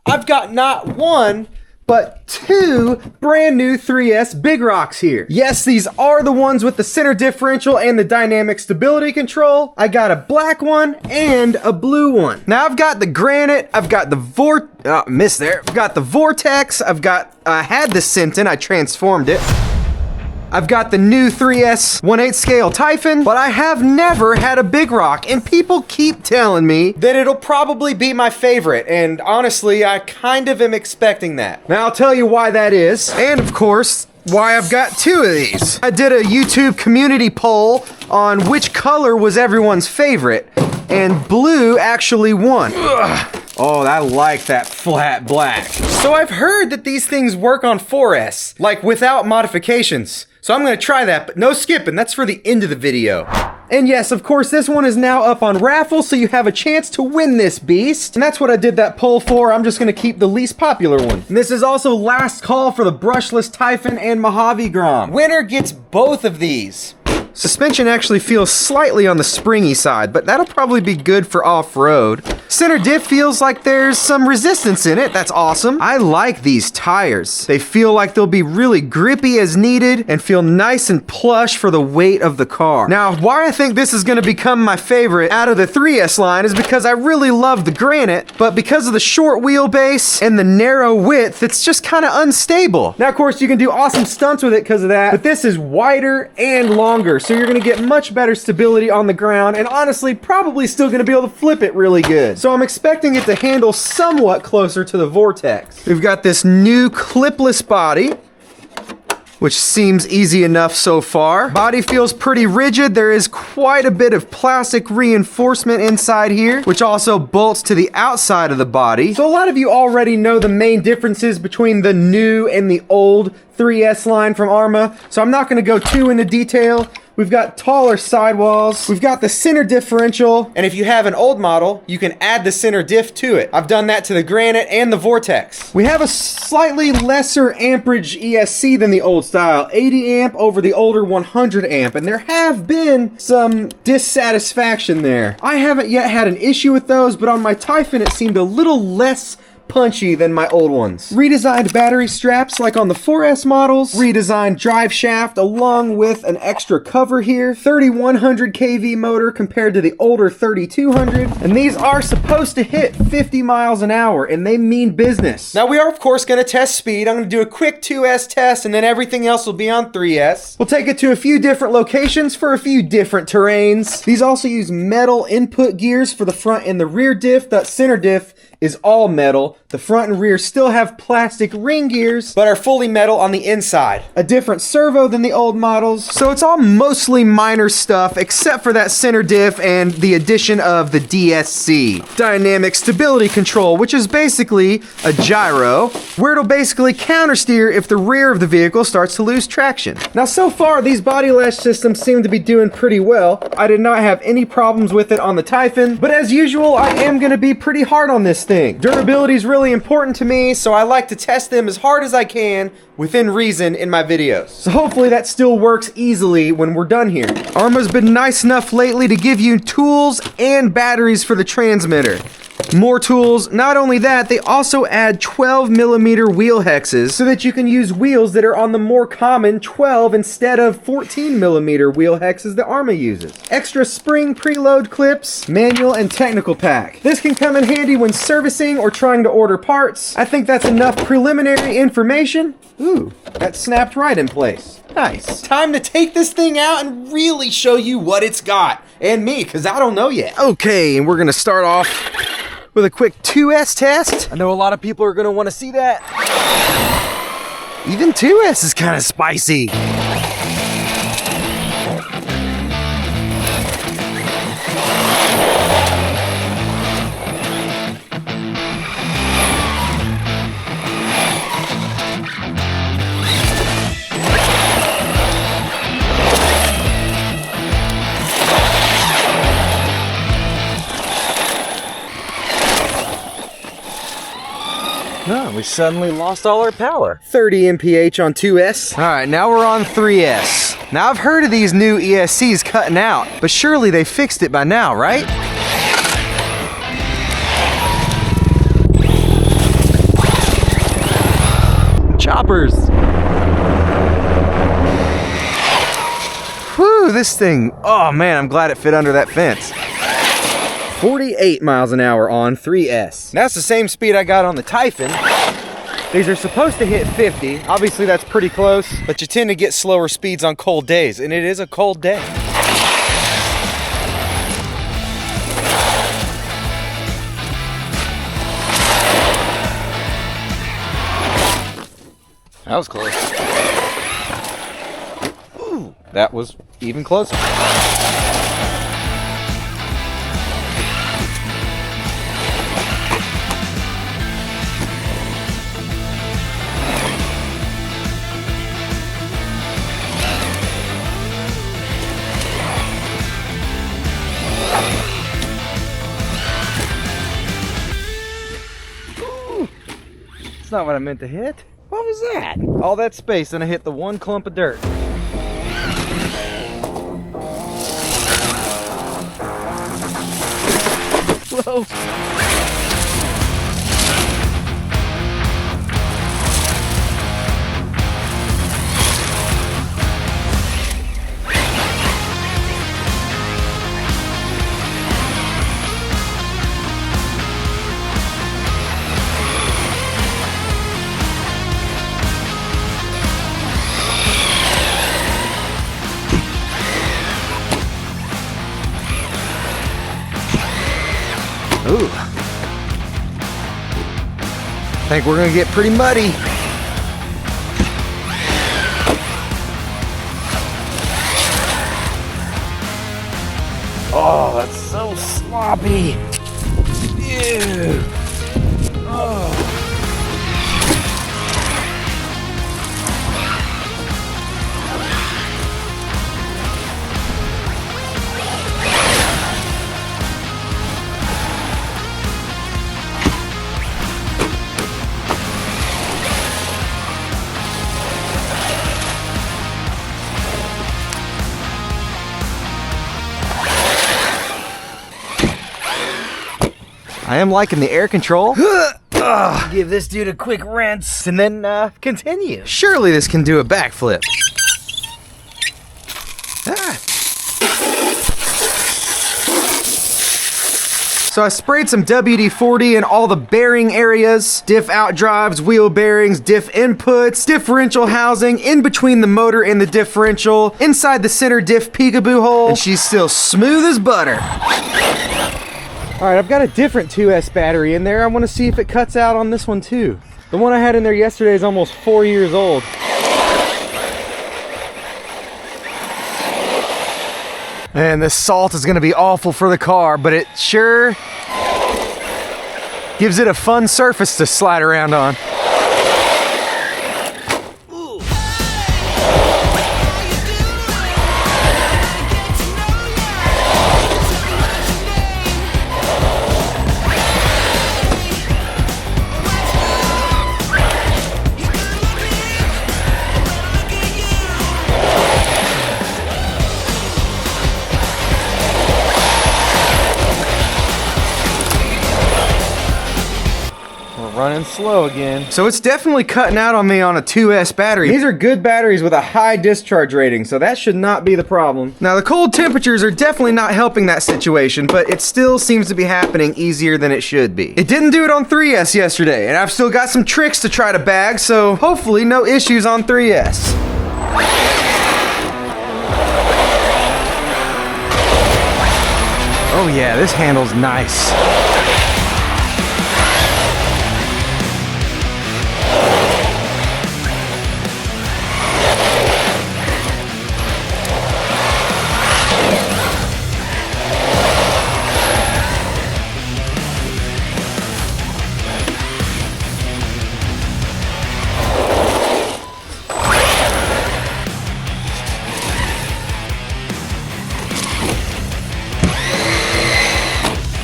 I've got not one, but two brand new 3S Big Rocks here. Yes, these are the ones with the center differential and the dynamic stability control. I got a black one and a blue one. Now I've got the granite, I've got the I've got the vortex, I had the Centon, I transformed it. I've got the new 3S 1/8 scale Typhon, but I have never had a Big Rock, and people keep telling me that it'll probably be my favorite, and honestly, I kind of am expecting that. Now I'll tell you why that is, and of course, why I've got two of these. I did a YouTube community poll on which color was everyone's favorite, and blue actually won. Ugh. Oh, I like that flat black. So I've heard that these things work on 4S, like without modifications. So I'm gonna try that, but no skipping, that's for the end of the video. And yes, of course, this one is now up on raffle, so you have a chance to win this beast. And that's what I did that poll for. I'm just gonna keep the least popular one. And this is also last call for the brushless Typhon and Mojave Grom. Winner gets both of these. Suspension actually feels slightly on the springy side, but that'll probably be good for off-road. Center diff feels like there's some resistance in it. That's awesome. I like these tires. They feel like they'll be really grippy as needed and feel nice and plush for the weight of the car. Now, why I think this is gonna become my favorite out of the 3S line is because I really love the granite, but because of the short wheelbase and the narrow width, it's just kind of unstable. Now, of course, you can do awesome stunts with it because of that, but this is wider and longer, so you're gonna get much better stability on the ground, and honestly, probably still gonna be able to flip it really good. So I'm expecting it to handle somewhat closer to the Vortex. We've got this new clipless body, which seems easy enough so far. Body feels pretty rigid. There is quite a bit of plastic reinforcement inside here, which also bolts to the outside of the body. So a lot of you already know the main differences between the new and the old 3S line from Arrma, so I'm not gonna go too into detail. We've got taller sidewalls. We've got the center differential. And if you have an old model, you can add the center diff to it. I've done that to the Granite and the Vortex. We have a slightly lesser amperage ESC than the old style, 80 amp over the older 100 amp. And there have been some dissatisfaction there. I haven't yet had an issue with those, but on my Typhon, it seemed a little less punchy than my old ones. Redesigned battery straps like on the 4S models. Redesigned drive shaft along with an extra cover here. 3100 kV motor compared to the older 3200. And these are supposed to hit 50 miles an hour, and they mean business. Now we are of course going to test speed. I'm going to do a quick 2S test, and then everything else will be on 3S. We'll take it to a few different locations for a few different terrains. These also use metal input gears for the front and the rear diff. That center diff is all metal. The front and rear still have plastic ring gears, but are fully metal on the inside. A different servo than the old models. So it's all mostly minor stuff, except for that center diff and the addition of the DSC. Dynamic stability control, which is basically a gyro, where it'll basically countersteer if the rear of the vehicle starts to lose traction. Now so far, these body lash systems seem to be doing pretty well. I did not have any problems with it on the Typhon, but as usual, I am going to be pretty hard on this thing. Durability is really important to me, so I like to test them as hard as I can within reason in my videos. So hopefully that still works easily when we're done here. Arrma's been nice enough lately to give you tools and batteries for the transmitter. More tools. Not only that, they also add 12mm wheel hexes so that you can use wheels that are on the more common 12 instead of 14mm wheel hexes that Arrma uses. Extra spring preload clips, manual and technical pack. This can come in handy when servicing or trying to order parts. I think that's enough preliminary information. Ooh, that snapped right in place. Nice. Time to take this thing out and really show you what it's got. And me, because I don't know yet. Okay, and we're going to start off with a quick 2S test. I know a lot of people are going to want to see that. Even 2S is kind of spicy. Oh, we suddenly lost all our power. 30 mph on 2S. All right, now we're on 3S. Now I've heard of these new ESCs cutting out, but surely they fixed it by now, right? bumpers. Whew, this thing, oh man, I'm glad it fit under that fence. 48 miles an hour on 3S. That's the same speed I got on the Typhon. These are supposed to hit 50. Obviously that's pretty close, but you tend to get slower speeds on cold days, and it is a cold day. That was close. Ooh, that was even closer. That's not what I meant to hit. What was that? All that space and I hit the one clump of dirt. Whoa. Ooh. I think we're gonna get pretty muddy. Oh, that's so sloppy. Ew. Oh. I am liking the air control. Give this dude a quick rinse and then continue. Surely this can do a backflip. So I sprayed some WD-40 in all the bearing areas, diff outdrives, wheel bearings, diff inputs, differential housing, in between the motor and the differential, inside the center diff peekaboo hole, and she's still smooth as butter. All right, I've got a different 2S battery in there. I want to see if it cuts out on this one too. The one I had in there yesterday is almost 4 years old. And this salt is gonna be awful for the car, but it sure gives it a fun surface to slide around on. Running slow again. So it's definitely cutting out on me on a 2S battery. These are good batteries with a high discharge rating, so that should not be the problem. Now the cold temperatures are definitely not helping that situation, but it still seems to be happening easier than it should be. It didn't do it on 3S yesterday, and I've still got some tricks to try to bag, so hopefully no issues on 3S. Oh yeah, this handle's nice.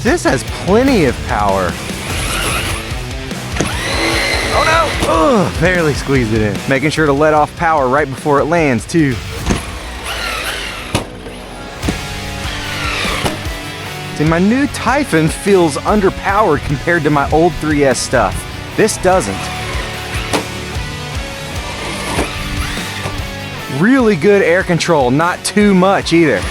This has plenty of power. Oh no! Ugh, barely squeezed it in. Making sure to let off power right before it lands too. See, my new Typhon feels underpowered compared to my old 3S stuff. This doesn't. Really good air control, not too much either.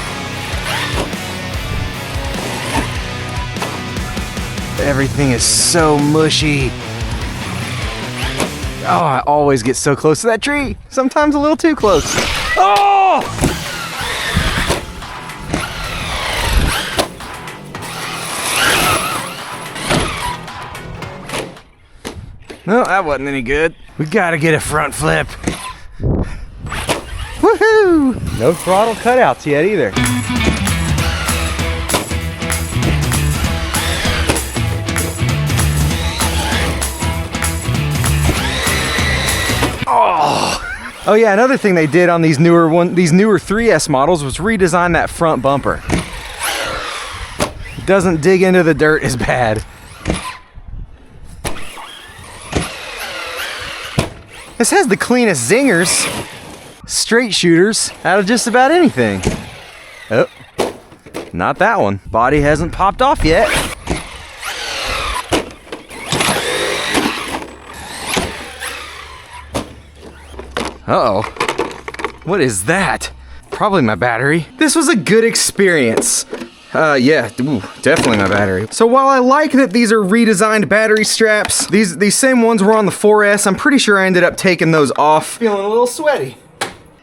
Everything is so mushy. Oh, I always get so close to that tree. Sometimes a little too close. Oh! No, that wasn't any good. We gotta get a front flip. Woohoo! No throttle cutouts yet either. Oh yeah, another thing they did on these newer 3S models was redesign that front bumper. It doesn't dig into the dirt as bad. This has the cleanest zingers, straight shooters out of just about anything. Oh, not that one. Body hasn't popped off yet. Uh-oh. What is that? Probably my battery. This was a good experience. Yeah, ooh, definitely my battery. So while I like that these are redesigned battery straps, these same ones were on the 4S, I'm pretty sure I ended up taking those off. Feeling a little sweaty.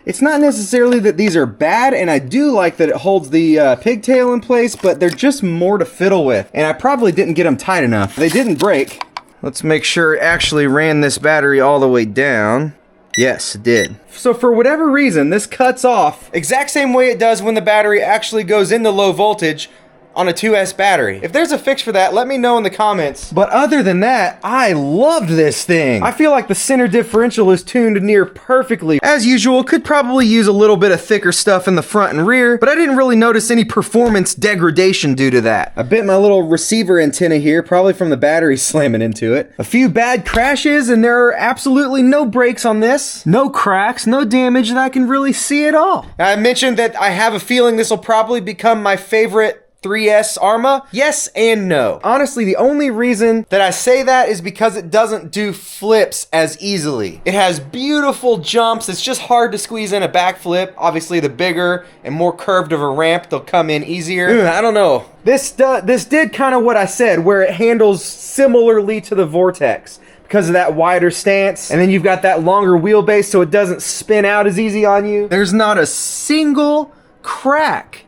It's not necessarily that these are bad, and I do like that it holds the pigtail in place, but they're just more to fiddle with, and I probably didn't get them tight enough. They didn't break. Let's make sure it actually ran this battery all the way down. Yes, it did. So for whatever reason, this cuts off exact same way it does when the battery actually goes into low voltage on a 2S battery. If there's a fix for that, let me know in the comments. But other than that, I loved this thing. I feel like the center differential is tuned near perfectly. As usual, could probably use a little bit of thicker stuff in the front and rear, but I didn't really notice any performance degradation due to that. I bent my little receiver antenna here, probably from the battery slamming into it. A few bad crashes, and there are absolutely no breaks on this. No cracks, no damage that I can really see at all. I mentioned that I have a feeling this will probably become my favorite 3S Arrma? Yes and no. Honestly, the only reason that I say that is because it doesn't do flips as easily. It has beautiful jumps. It's just hard to squeeze in a backflip. Obviously, the bigger and more curved of a ramp, they'll come in easier. I don't know. This did kind of what I said, where it handles similarly to the Vortex because of that wider stance, and then you've got that longer wheelbase so it doesn't spin out as easy on you. There's not a single crack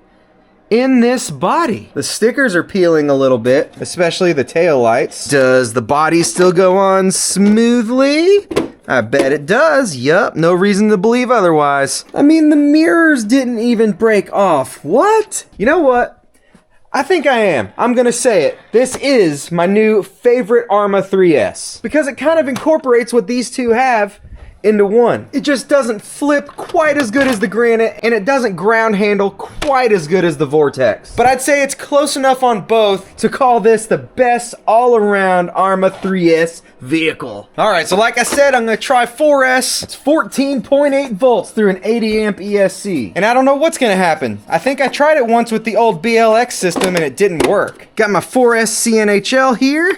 in this body. The stickers are peeling a little bit, especially the tail lights. Does the body still go on smoothly? I bet it does. Yup, no reason to believe otherwise. I mean, the mirrors didn't even break off. What? You know what? I think I am. I'm gonna say it. This is my new favorite Arrma 3S because it kind of incorporates what these two have into one. It just doesn't flip quite as good as the Granite, and it doesn't ground handle quite as good as the Vortex. But I'd say it's close enough on both to call this the best all-around Arrma 3S vehicle. Alright, so like I said, I'm gonna try 4S. It's 14.8 volts through an 80 amp ESC. And I don't know what's gonna happen. I think I tried it once with the old BLX system and it didn't work. Got my 4S CNHL here.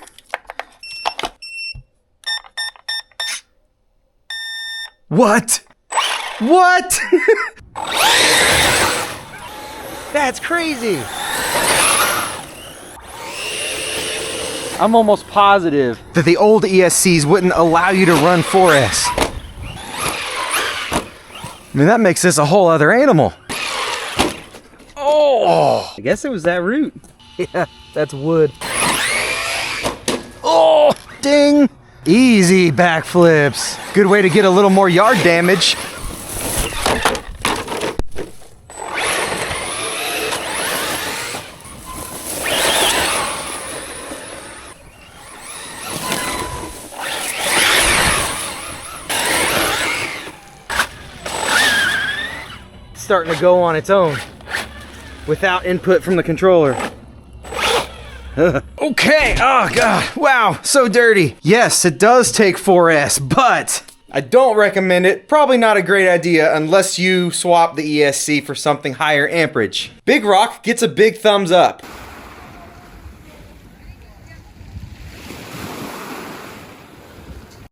What? What? That's crazy. I'm almost positive that the old ESCs wouldn't allow you to run 4S. I mean, that makes this a whole other animal. Oh! I guess it was that root. Yeah, that's wood. Oh, ding! Easy backflips. Good way to get a little more yard damage. It's starting to go on its own without input from the controller. Okay, oh god, wow, so dirty. Yes, it does take 4S, but I don't recommend it. Probably not a great idea unless you swap the ESC for something higher amperage. Big Rock gets a big thumbs up.